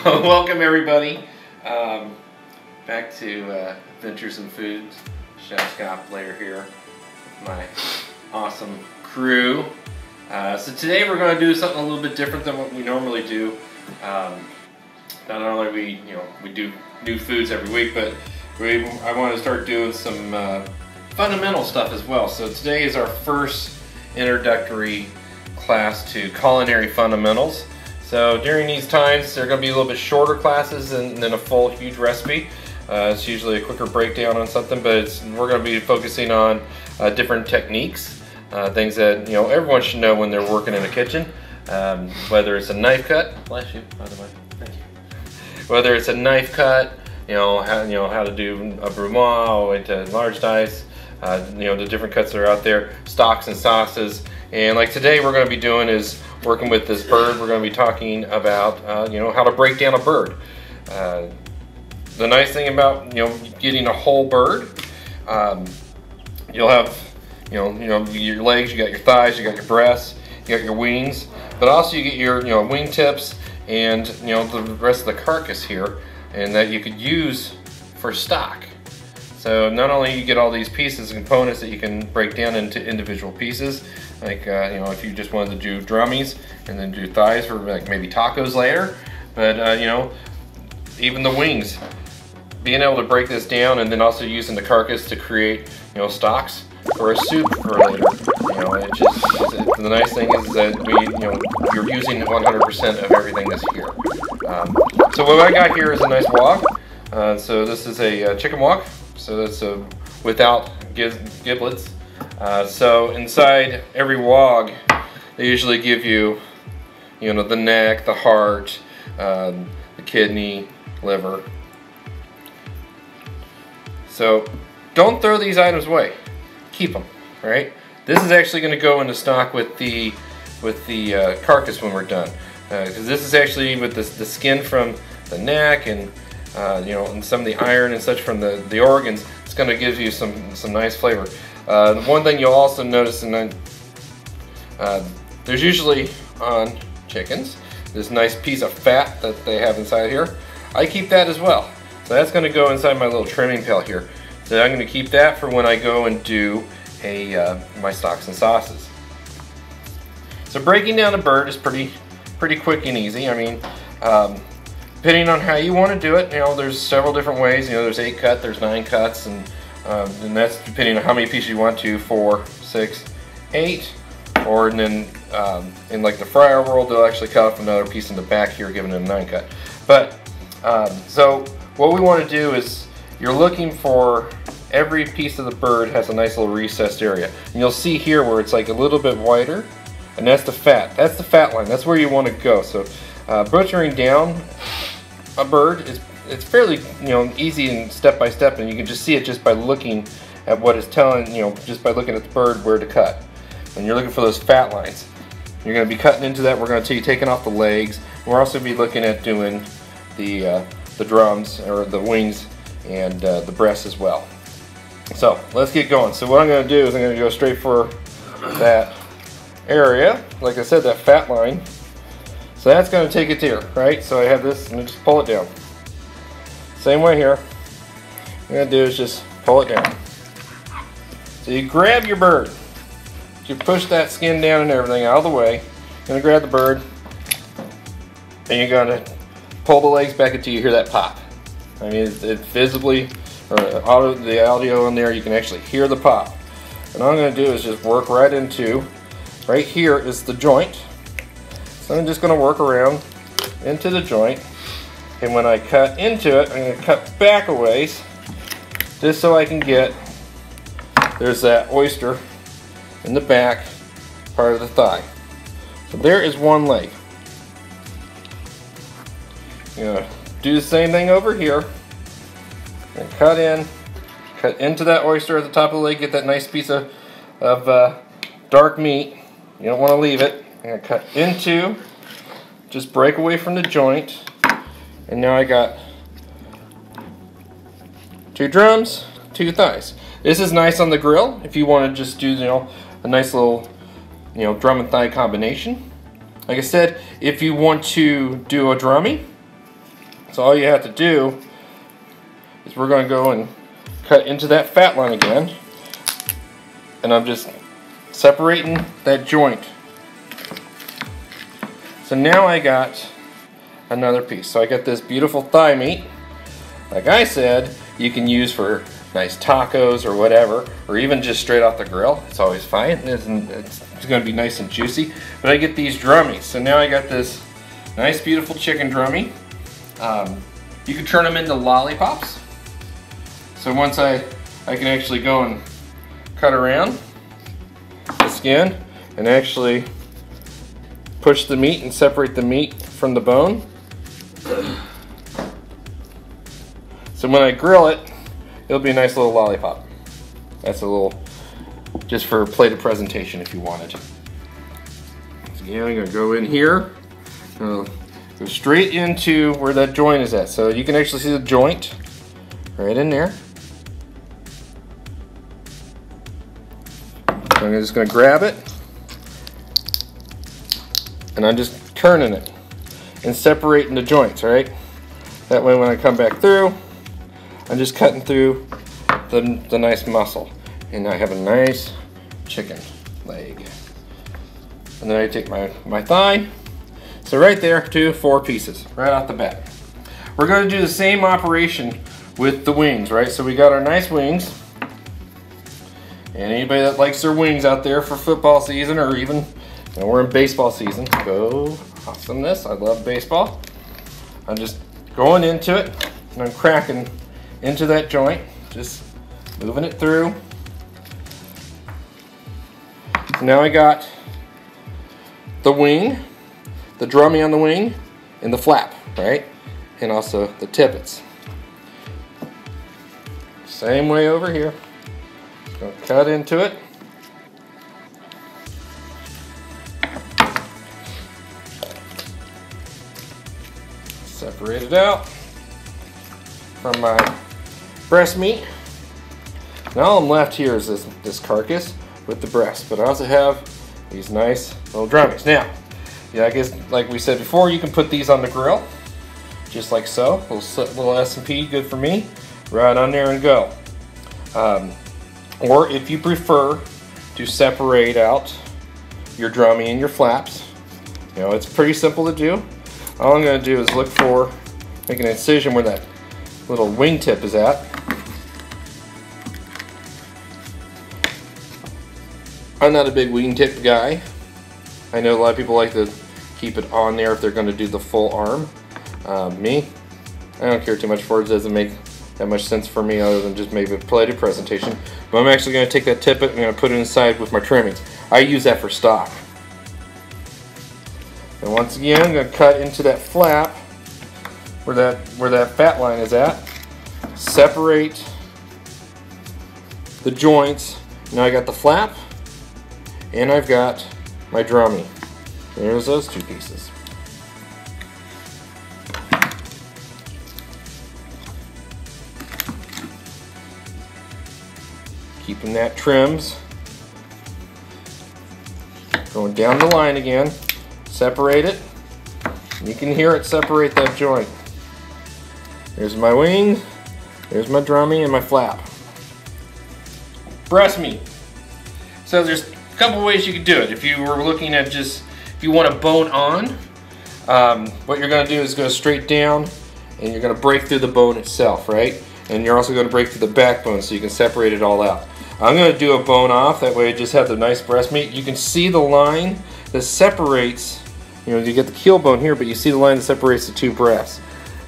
Welcome everybody back to Adventures in Foods. Chef Scott, Blair here with my awesome crew. So today we're going to do something a little bit different than what we normally do. Not only we do new foods every week, but I want to start doing some fundamental stuff as well. So today is our first introductory class to culinary fundamentals. So during these times, they're going to be a little bit shorter classes than a full huge recipe. It's usually a quicker breakdown on something, but we're going to be focusing on different techniques, things that everyone should know when they're working in a kitchen. Whether it's a knife cut, bless you, by the way, thank you. Whether it's a knife cut, how to do a brunoise all the way to large dice, the different cuts that are out there, stocks and sauces. And like today, we're going to be doing is working with this bird. We're going to be talking about how to break down a bird. The nice thing about getting a whole bird, you'll have your legs, you got your thighs, you got your breasts, you got your wings, but also you get your wing tips and the rest of the carcass here, and that you could use for stock. So not only you get all these pieces and components that you can break down into individual pieces, like if you just wanted to do drummies and then do thighs for like maybe tacos later, but even the wings, being able to break this down and then also using the carcass to create stocks for a soup for later. The nice thing is that you're using 100% of everything that's here. So what I got here is a nice wok. So this is a chicken wok. So that's without giblets. So inside every wok, they usually give you, the neck, the heart, the kidney, liver. So don't throw these items away. Keep them, right? This is actually going to go into stock with the carcass when we're done, because this is actually with the skin from the neck and and some of the iron and such from the organs. It's going to give you some nice flavor. One thing you'll also notice, there's usually on chickens this nice piece of fat that they have inside here. I keep that as well. So that's going to go inside my little trimming pail here. So I'm going to keep that for when I go and do my stocks and sauces. So breaking down a bird is pretty quick and easy. I mean, depending on how you want to do it, there's several different ways. There's 8 cut, there's 9 cuts, and that's depending on how many pieces you want to, 4, 6, 8. Or then in like the fryer world, they'll actually cut off another piece in the back here, giving it a 9 cut. But so what we want to do is, you're looking for every piece of the bird has a nice little recessed area. And you'll see here where it's like a little bit wider, and that's the fat. That's the fat line. That's where you want to go. So butchering down a bird it's fairly easy and step by step, and you can just see it just by looking at what it's telling, just by looking at the bird where to cut. And you're looking for those fat lines. You're going to be cutting into that. We're going to see you taking off the legs. We're also be looking at doing the drums or the wings and the breasts as well. So let's get going. So what I'm going to do is I'm going to go straight for that area. Like I said, that fat line. So that's going to take it here, right? So I have this and just pull it down. Same way here. What I'm going to do is just pull it down. So you grab your bird. You push that skin down and everything out of the way. You're going to grab the bird and you're going to pull the legs back until you hear that pop. I mean, it visibly, or the audio in there, you can actually hear the pop. And all I'm going to do is just work right into, right here is the joint. So I'm just going to work around into the joint. And when I cut into it, I'm going to cut back a ways, just so I can get, there's that oyster in the back part of the thigh. So there is one leg. You're going to do the same thing over here. And cut into that oyster at the top of the leg, get that nice piece of dark meat. You don't want to leave it. I'm going to cut into, just break away from the joint. And now I got 2 drums, 2 thighs. This is nice on the grill if you want to just do a nice little drum and thigh combination. Like I said, if you want to do a drummy, So all you have to do is we're going to go and cut into that fat line again. And I'm just separating that joint. So now I got another piece. So I got this beautiful thigh meat. Like I said, you can use for nice tacos or whatever, or even just straight off the grill. It's always fine. It's going to be nice and juicy. But I get these drummies. So now I got this nice, beautiful chicken drummy. You can turn them into lollipops. So once I can actually go and cut around the skin and actually push the meat and separate the meat from the bone. So when I grill it, it'll be a nice little lollipop. That's a little, just for a plate of presentation if you wanted. So yeah, I'm gonna go in here, go straight into where that joint is at. So you can actually see the joint right in there. So I'm just gonna grab it, and I'm just turning it and separating the joints, right? That way when I come back through, I'm just cutting through the nice muscle. And I have a nice chicken leg. And then I take my thigh. So right there, 4 pieces, right off the bat. We're gonna do the same operation with the wings, right? So we got our nice wings. And anybody that likes their wings out there for football season, or even, you know, we're in baseball season, go awesomeness. I love baseball. I'm just going into it, and I'm cracking into that joint, just moving it through. So now I got the wing, the drummy on the wing, and the flap, right? And also the tippets. Same way over here. Gonna cut into it. Separate it out from my breast meat. Now all I'm left here is this carcass with the breast, but I also have these nice little drummies. Now, yeah, I guess like we said before, you can put these on the grill, just like so. Little S&P, good for me. Right on there and go. Or if you prefer to separate out your drummy and your flaps, you know, it's pretty simple to do. All I'm going to do is look for, make an incision where that little wingtip is at. I'm not a big wingtip guy. I know a lot of people like to keep it on there if they're going to do the full arm. Me, I don't care too much for it. It doesn't make that much sense for me other than just maybe a plated presentation. But I'm actually going to take that tippet and I'm going to put it inside with my trimmings. I use that for stock. And once again, I'm going to cut into that flap where that fat line is at. Separate the joints. Now I got the flap and I've got my drummy. There's those 2 pieces. Keeping that trims. Going down the line again. Separate it. You can hear it separate that joint. There's my wings. There's my drummy and my flap. Breast meat. So there's a couple ways you could do it. If you were looking at just, if you want a bone on, what you're going to do is go straight down and you're going to break through the bone itself, right? And you're also going to break through the backbone so you can separate it all out. I'm going to do a bone off, that way I just have the nice breast meat. You can see the line that separates, you know, you get the keel bone here, but you see the line that separates the 2 breasts.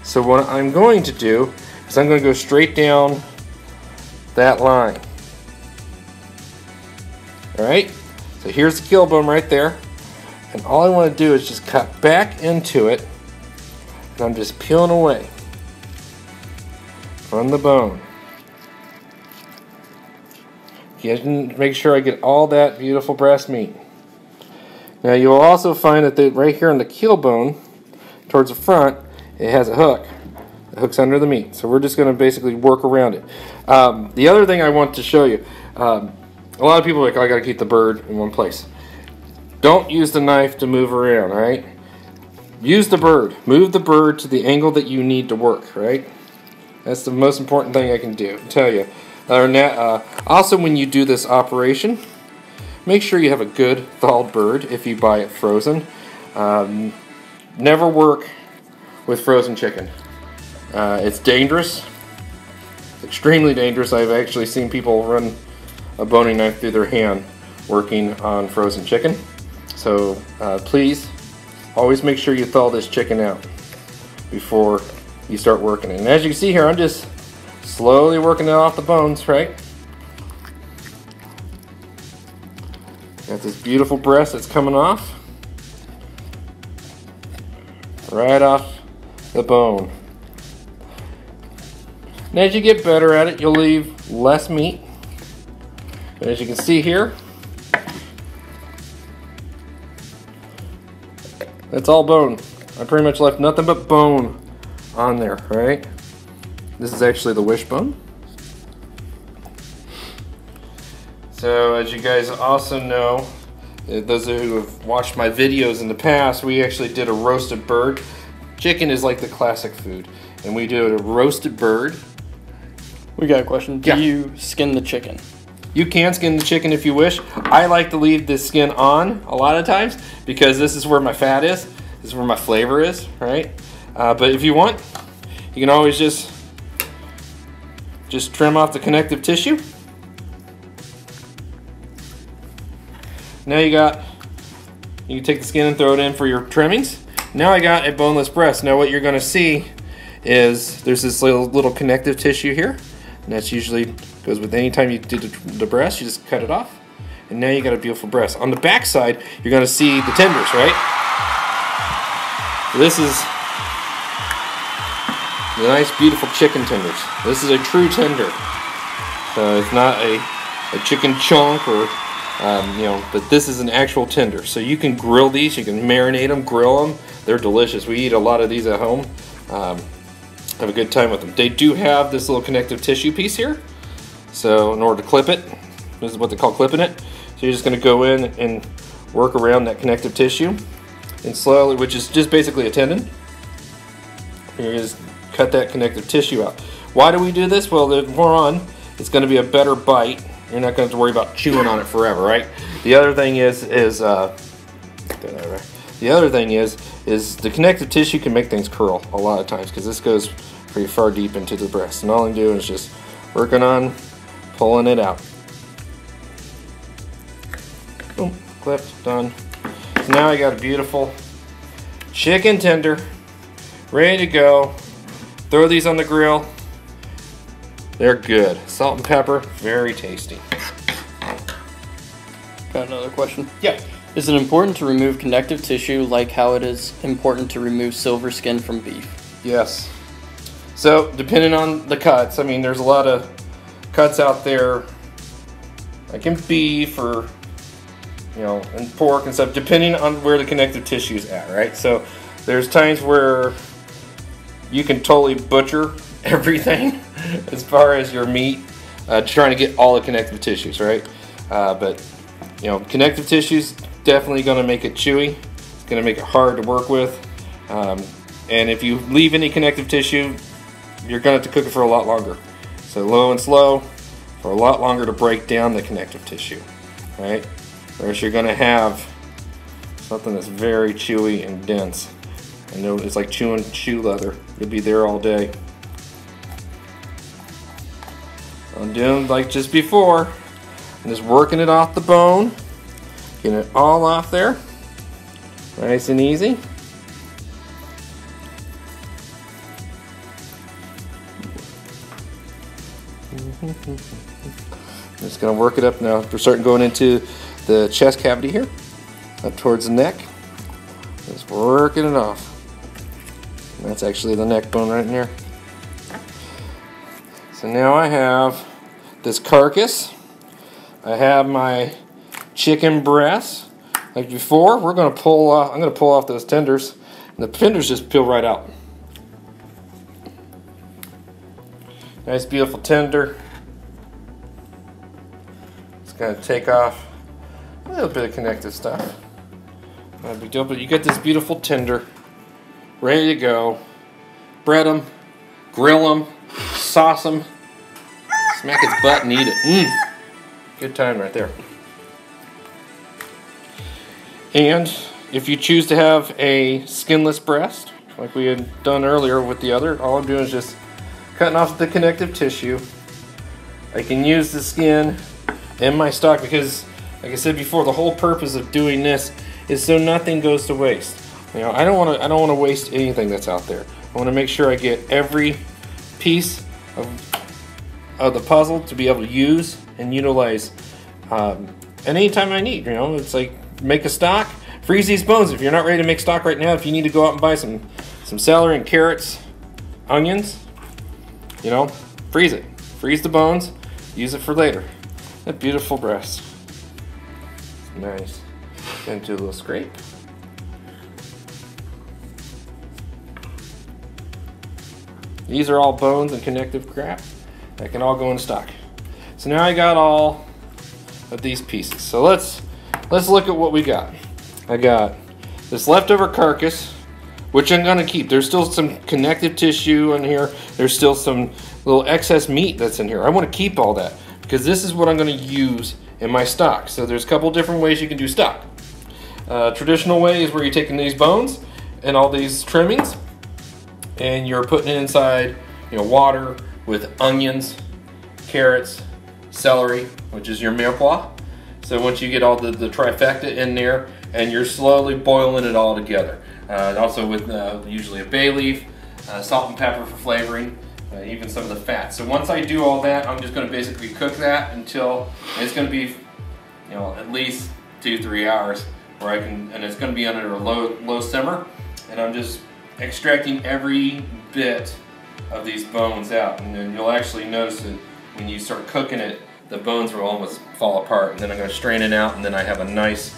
So what I'm going to do is I'm going to go straight down that line. Alright, so here's the keel bone right there. And all I want to do is just cut back into it, and I'm just peeling away from the bone. Make sure I get all that beautiful breast meat. Now you will also find that right here on the keel bone, towards the front, it has a hook. It hooks under the meat. So we're just going to basically work around it. The other thing I want to show you, a lot of people are like, oh, I got to keep the bird in one place. Don't use the knife to move around, right? use the bird. Move the bird to the angle that you need to work, right? That's the most important thing I can tell you. Also, when you do this operation, make sure you have a good thawed bird if you buy it frozen. Never work with frozen chicken. It's dangerous. It's extremely dangerous. I've actually seen people run a boning knife through their hand working on frozen chicken. So please, always make sure you thaw this chicken out before you start working it. And as you can see here, I'm just slowly working it off the bones, right? Got this beautiful breast that's coming off. Right off the bone. And as you get better at it, you'll leave less meat. But as you can see here, that's all bone. I pretty much left nothing but bone on there, right? This is actually the wishbone. So as you guys also know, those who have watched my videos in the past, we actually did a roasted bird. Chicken is like the classic food, and we did a roasted bird. We got a question. Do you skin the chicken? You can skin the chicken if you wish. I like to leave the skin on a lot of times because this is where my fat is. This is where my flavor is, right? But if you want, you can always just trim off the connective tissue. Now you can take the skin and throw it in for your trimmings. Now I got a boneless breast. Now what you're gonna see is there's this little connective tissue here. And that's usually goes with any time you do the breast, you just cut it off. And now you got a beautiful breast. On the back side, you're gonna see the tenders, right? So this is the nice, beautiful chicken tenders. This is a true tender. So it's not a chicken chunk or but this is an actual tender. So you can grill these, you can marinate them, grill them. They're delicious. We eat a lot of these at home. Have a good time with them. They do have this little connective tissue piece here. So in order to clip it, this is what they call clipping it. So you're just gonna go in and work around that connective tissue and slowly, which is just basically a tendon. You're gonna just cut that connective tissue out. Why do we do this? Well, the more on, it's gonna be a better bite. You're not going to have to worry about chewing on it forever, right? The other thing is the connective tissue can make things curl a lot of times because this goes pretty far deep into the breast. And all I'm doing is just working on pulling it out. Boom, clipped, done. So now I got a beautiful chicken tender ready to go. Throw these on the grill. They're good. Salt and pepper, very tasty. Got another question. Yeah. Is it important to remove connective tissue like how it is important to remove silver skin from beef? Yes. So, depending on the cuts, I mean, there's a lot of cuts out there, like in beef or, and pork and stuff, depending on where the connective tissue is at, right? So, there's times where you can totally butcher everything as far as your meat, trying to get all the connective tissues, right? But connective tissues definitely going to make it chewy. It's going to make it hard to work with, and if you leave any connective tissue, you're going to have to cook it for a lot longer. So low and slow for a lot longer to break down the connective tissue, right? Whereas you're going to have something that's very chewy and dense. I know it's like chewing shoe leather. You'll be there all day. I'm doing like just before. I'm just working it off the bone, getting it all off there, nice and easy. Just gonna work it up now. We're starting going into the chest cavity here, up towards the neck. Just working it off. That's actually the neck bone right in here. So now I have this carcass. I have my chicken breast. Like before, we're gonna pull off. I'm gonna pull off those tenders, and the tenders just peel right out. Nice, beautiful tender. Just gonna take off a little bit of connective stuff. Not a big deal, but you get this beautiful tender ready to go. Bread them, grill them, sauce them, smack its butt and eat it. Good time right there. And if you choose to have a skinless breast, like we had done earlier with the other, all I'm doing is just cutting off the connective tissue. I can use the skin in my stock because, like I said before, the whole purpose of doing this is so nothing goes to waste. You know, I don't want to waste anything that's out there. I want to make sure I get every piece of the puzzle to be able to use and utilize at any time I need. You know, it's like make a stock, freeze these bones. If you're not ready to make stock right now, if you need to go out and buy some celery and carrots, onions, you know, freeze it. Freeze the bones, use it for later. That beautiful breast. Nice. Gonna do a little scrape. These are all bones and connective crap that can all go in stock. So now I got all of these pieces. So let's look at what we got. I got this leftover carcass, which I'm gonna keep. There's still some connective tissue in here. There's still some little excess meat that's in here. I want to keep all that because this is what I'm going to use in my stock. So there's a couple different ways you can do stock. Traditional way is where you're taking these bones and all these trimmings and you're putting it inside, you know, water with onions, carrots, celery, which is your mirepoix. So once you get all the trifecta in there and you're slowly boiling it all together. Also with usually a bay leaf, salt and pepper for flavoring, even some of the fat. So once I do all that, I'm just going to basically cook that until it's going to be, you know, at least 2-3 hours, where I can, and it's going to be under a low simmer, and I'm just extracting every bit of these bones out. And then you'll actually notice that when you start cooking it, the bones will almost fall apart. And then I'm going to strain it out, and then I have a nice,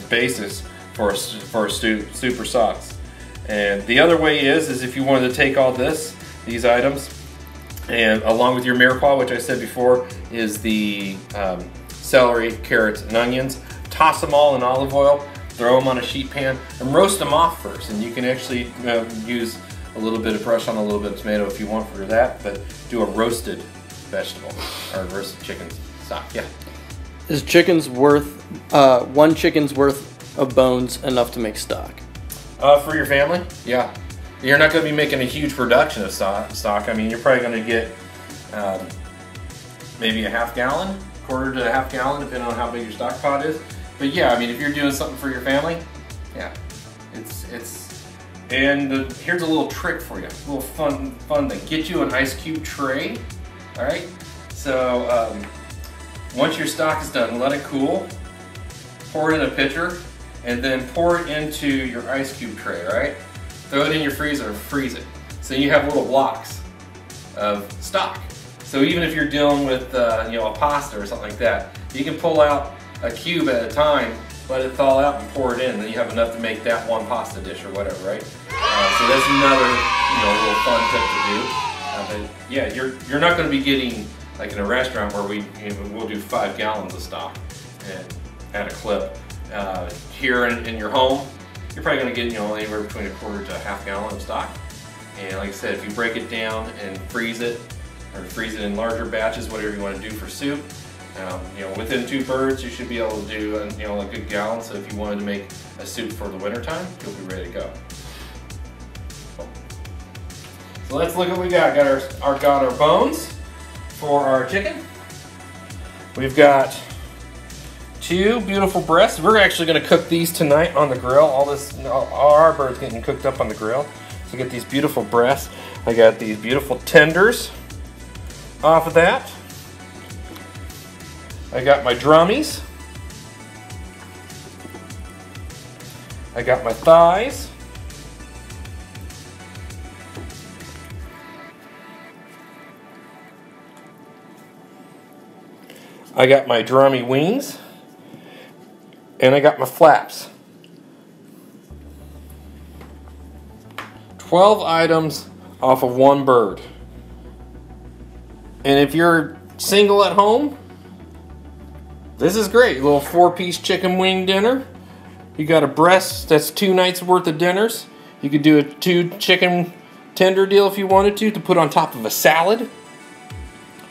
basis for a super sauce. And the other way is if you wanted to take all these items, and along with your mirepoix, which I said before is the celery, carrots, and onions, toss them all in olive oil, throw them on a sheet pan, and roast them off first. And you can actually use a little bit of brush on a little bit of tomato if you want for that, but do a roasted vegetable or roasted chicken stock. Yeah. Is one chicken's worth of bones enough to make stock? For your family, yeah. You're not going to be making a huge production of stock. I mean, you're probably going to get maybe a half gallon, quarter to a half gallon, depending on how big your stock pot is. But yeah, I mean, if you're doing something for your family, yeah, and here's a little trick for you, a little fun thing. Get you an ice cube tray, all right? So once your stock is done, let it cool, pour it in a pitcher, and then pour it into your ice cube tray, all right? Throw it in your freezer and freeze it. So you have little blocks of stock. So even if you're dealing with a pasta or something like that, you can pull out a cube at a time, let it thaw out and pour it in, and then you have enough to make that one pasta dish or whatever, right? So that's another little fun tip to do. But yeah, you're not going to be getting, like in a restaurant where we'll do 5 gallons of stock and at a clip. Here in your home, you're probably going to get anywhere between a quarter to a half gallon of stock. And like I said, if you break it down and freeze it, or freeze it in larger batches, whatever you want to do for soup, within 2 birds, you should be able to do a good gallon. So if you wanted to make a soup for the winter time, you'll be ready to go. So let's look at what we got. Got our bones for our chicken. We've got 2 beautiful breasts. We're actually going to cook these tonight on the grill. All our birds getting cooked up on the grill. So get these beautiful breasts. I got these beautiful tenders off of that. I got my drummies. I got my thighs. I got my drummy wings. And I got my flaps. 12 items off of 1 bird. And if you're single at home, this is great. A little 4-piece chicken wing dinner. You got a breast, that's 2 nights worth of dinners. You could do a 2 chicken tender deal if you wanted to put on top of a salad.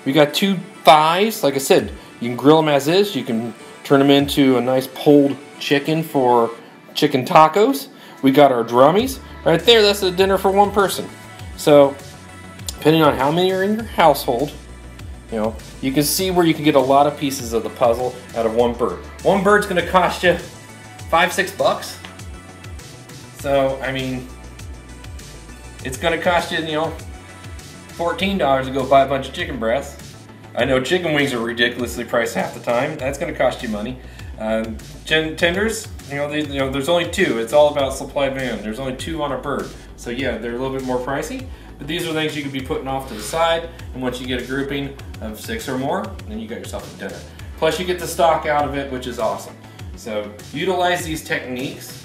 We got 2 thighs. Like I said, you can grill them as is. You can turn them into a nice pulled chicken for chicken tacos. We got our drummies. Right there, that's a dinner for 1 person. So, depending on how many are in your household, you know, you can see where you can get a lot of pieces of the puzzle out of 1 bird. 1 bird's gonna cost you $5-6. So, I mean, it's gonna cost you, you know, $14 to go buy a bunch of chicken breasts. I know chicken wings are ridiculously priced half the time. That's gonna cost you money. Tenders, you know, there's only 2. It's all about supply and demand. There's only 2 on a bird. So yeah, they're a little bit more pricey, but these are things you could be putting off to the side, and once you get a grouping of 6 or more, then you got yourself a dinner. Plus you get the stock out of it, which is awesome. So utilize these techniques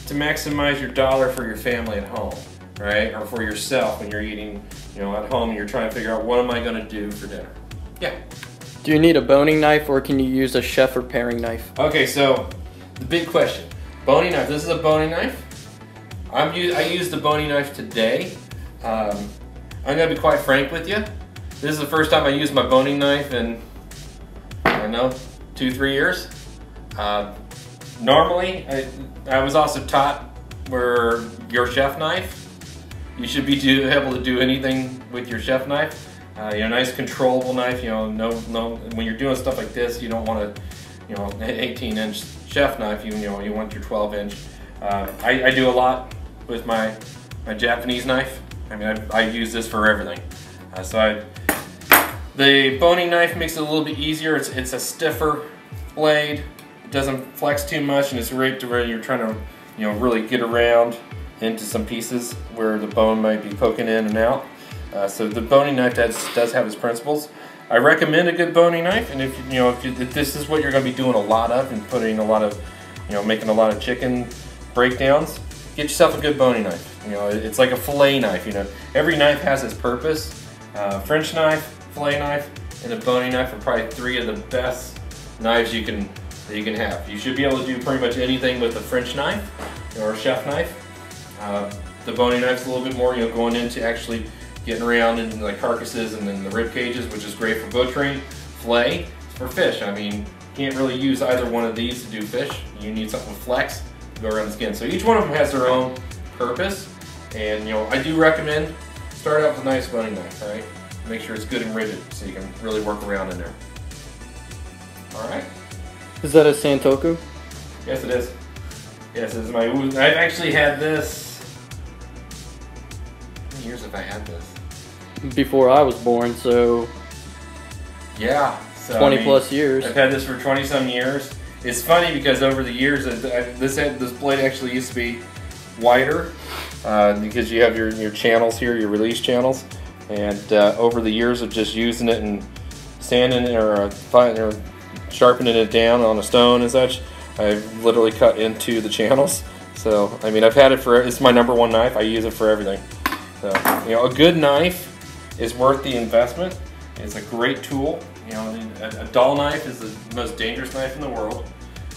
to maximize your dollar for your family at home, right? Or for yourself when you're eating, you know, at home and you're trying to figure out what am I gonna do for dinner. Yeah. Do you need a boning knife or can you use a chef or paring knife? Okay, so the big question. Boning knife. This is a boning knife. I used the boning knife today. I'm gonna be quite frank with you. This is the first time I used my boning knife in, I don't know, 2-3 years. Normally, I was also taught where your chef knife, you should be able to do anything with your chef knife. You know, nice controllable knife. You know, no. When you're doing stuff like this, you don't want to, you know, an 18-inch chef knife. You know, you want your 12-inch. I do a lot with my Japanese knife. I mean, I use this for everything. The boning knife makes it a little bit easier. It's a stiffer blade. It doesn't flex too much, and it's right to where you're trying to, you know, really get around into some pieces where the bone might be poking in and out. So the boning knife does have its principles. I recommend a good boning knife, and if this is what you're going to be doing a lot of and putting a lot of, you know, making a lot of chicken breakdowns, get yourself a good boning knife. You know, it's like a fillet knife. You know, every knife has its purpose. French knife, fillet knife, and a boning knife are probably 3 of the best knives that you can have. You should be able to do pretty much anything with a French knife or a chef knife. The boning knife's a little bit more, you know, going into actually getting around in like carcasses and then the rib cages, which is great for butchering. Fillet for fish. I mean, you can't really use either one of these to do fish. You need something with flex to go around the skin. So each one of them has their own purpose, and you know, I do recommend start out with a nice boning knife. All right, make sure it's good and rigid so you can really work around in there. All right. Is that a Santoku? Yes, it is. Yes, this is my. I've actually had this. How many years have I had this? Before I was born, so yeah, so 20 plus years. I've had this for 20 some years. It's funny because over the years, this blade actually used to be wider because you have your channels here, your release channels, and over the years of just using it and sanding it or sharpening it down on a stone and such, I've literally cut into the channels. So I mean, I've had it for, it's my #1 knife. I use it for everything. So you know, a good knife is worth the investment. It's a great tool. You know, a dull knife is the most dangerous knife in the world.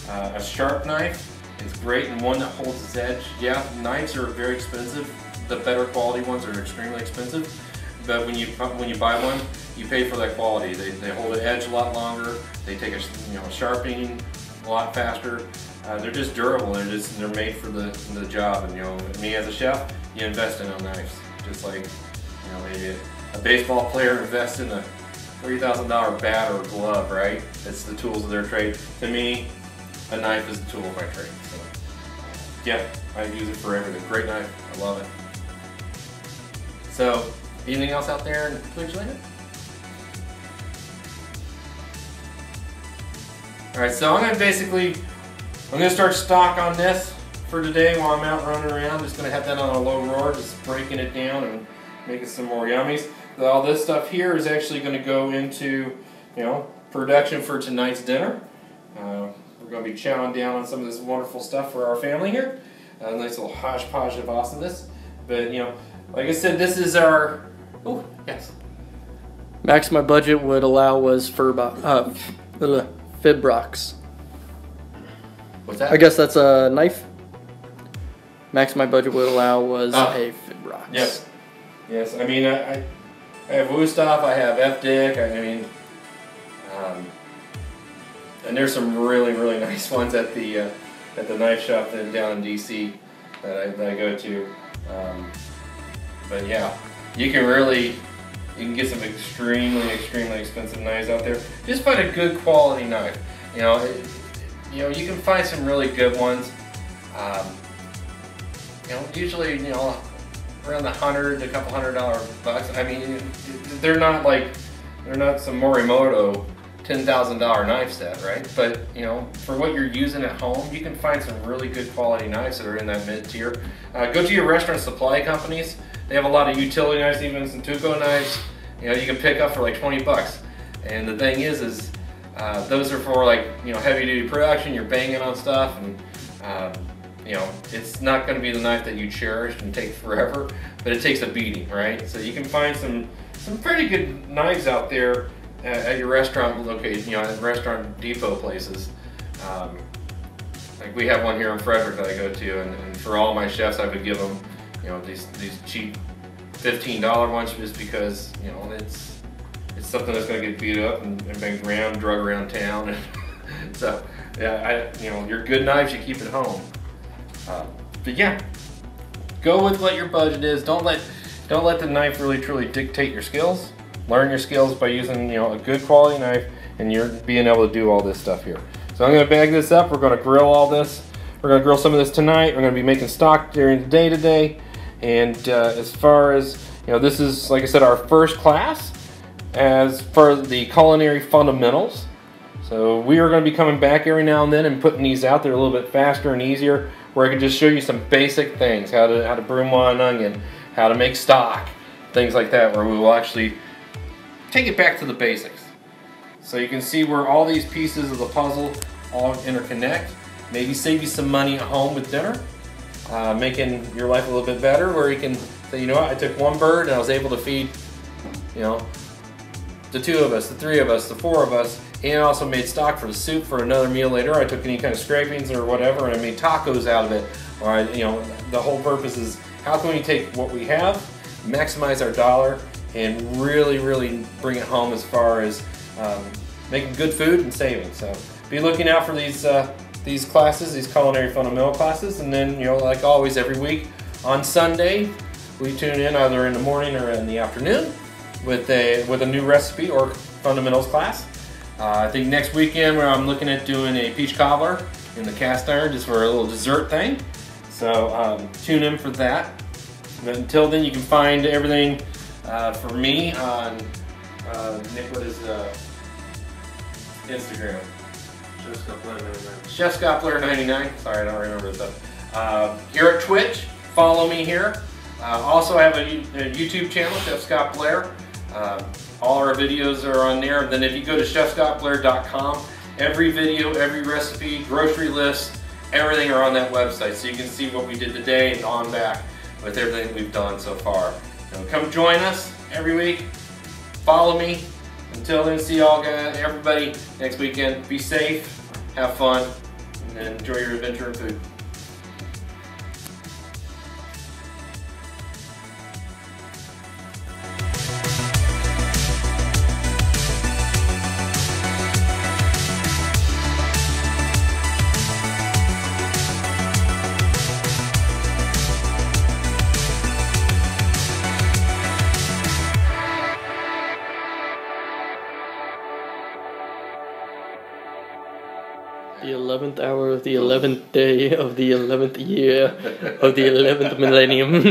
A sharp knife is great and one that holds its edge. Yeah, knives are very expensive. The better quality ones are extremely expensive. But when you buy one, you pay for that quality. They hold an edge a lot longer. They take a sharpening a lot faster. They're just durable. They're made for the job. And you know, me as a chef, you invest in a knife, just like maybe a baseball player invests in a $3,000 bat or glove, right? It's the tools of their trade. To me, a knife is the tool of my trade. So, yeah, I use it for everything. Great knife. I love it. So, anything else out there in Twitch land? Alright, so I'm gonna start stock on this for today while I'm out running around. Just gonna have that on a low roar, just breaking it down and making some more yummies. All this stuff here is actually gonna go into, production for tonight's dinner. We're gonna be chowing down on some of this wonderful stuff for our family here. A nice little hodgepodge of awesomeness. But like I said, this is our, oh, yes. Max my budget would allow was Fibrox. What's that? I guess that's a knife. max my budget would allow was a Fibrox. Yes. Yes. I mean, I have Wusthof, I have F-Dick, I mean, and there's some really nice ones at the knife shop down in DC that I go to. But yeah, you can get some extremely expensive knives out there. Just find a good quality knife. You know, you can find some really good ones. You know, usually, you know, around the $100 to a couple $100 bucks. I mean, they're not some Morimoto $10,000 knife set, right? But you know, for what you're using at home, you can find some really good quality knives that are in that mid tier. Go to your restaurant supply companies. They have a lot of utility knives, even some Tuco knives. You know, you can pick up for like 20 bucks. And the thing is those are for like, you know, heavy duty production. You're banging on stuff, and you know, it's not going to be the knife that you cherish and take forever, but it takes a beating, right? So you can find some pretty good knives out there at your restaurant location, you know, at restaurant depot places. Like we have one here in Frederick that I go to, and for all my chefs, I would give them, you know, these cheap $15 ones, just because, you know, it's something that's going to get beat up and been drug around town. And so yeah, you know, your good knives you keep at home. But yeah, go with what your budget is. Don't let the knife really truly dictate your skills. Learn your skills by using, you know, a good quality knife, and you're being able to do all this stuff here. So I'm going to bag this up. We're going to grill all this. We're going to grill some of this tonight. We're going to be making stock during the day today. And as far as, you know, this is, like I said, our first class as for the culinary fundamentals. So we are going to be coming back every now and then and putting these out there a little bit faster and easier, where I can just show you some basic things, how to brunoise an onion, how to make stock, things like that, where we will actually take it back to the basics. So you can see where all these pieces of the puzzle all interconnect. Maybe save you some money at home with dinner, making your life a little bit better, where you can say, you know what, I took one bird and I was able to feed, you know, the 2 of us, the 3 of us, the 4 of us, and also made stock for the soup for another meal later. I took any kind of scrapings or whatever, and I made tacos out of it. Or you know, the whole purpose is, how can we take what we have, maximize our dollar, and really bring it home as far as making good food and saving. So be looking out for these classes, these culinary fundamental classes, and then, you know, like always, every week on Sunday we tune in either in the morning or in the afternoon with a new recipe or fundamentals class. I think next weekend I'm looking at doing a peach cobbler in the cast iron, just for a little dessert thing. So tune in for that. But until then, you can find everything for me on Nick, what is Instagram? Chef Scott Blair 99. Sorry, I don't remember the stuff. Here at Twitch, follow me here. Also, I have a YouTube channel, Chef Scott Blair. All our videos are on there. And then if you go to chefscottblair.com, every video, every recipe, grocery list, everything are on that website. So you can see what we did today and on back with everything we've done so far. So come join us every week. Follow me. Until then, see y'all guys, everybody next weekend. Be safe, have fun, and enjoy your adventure in food. The 11th hour of the 11th day of the 11th year of the 11th millennium.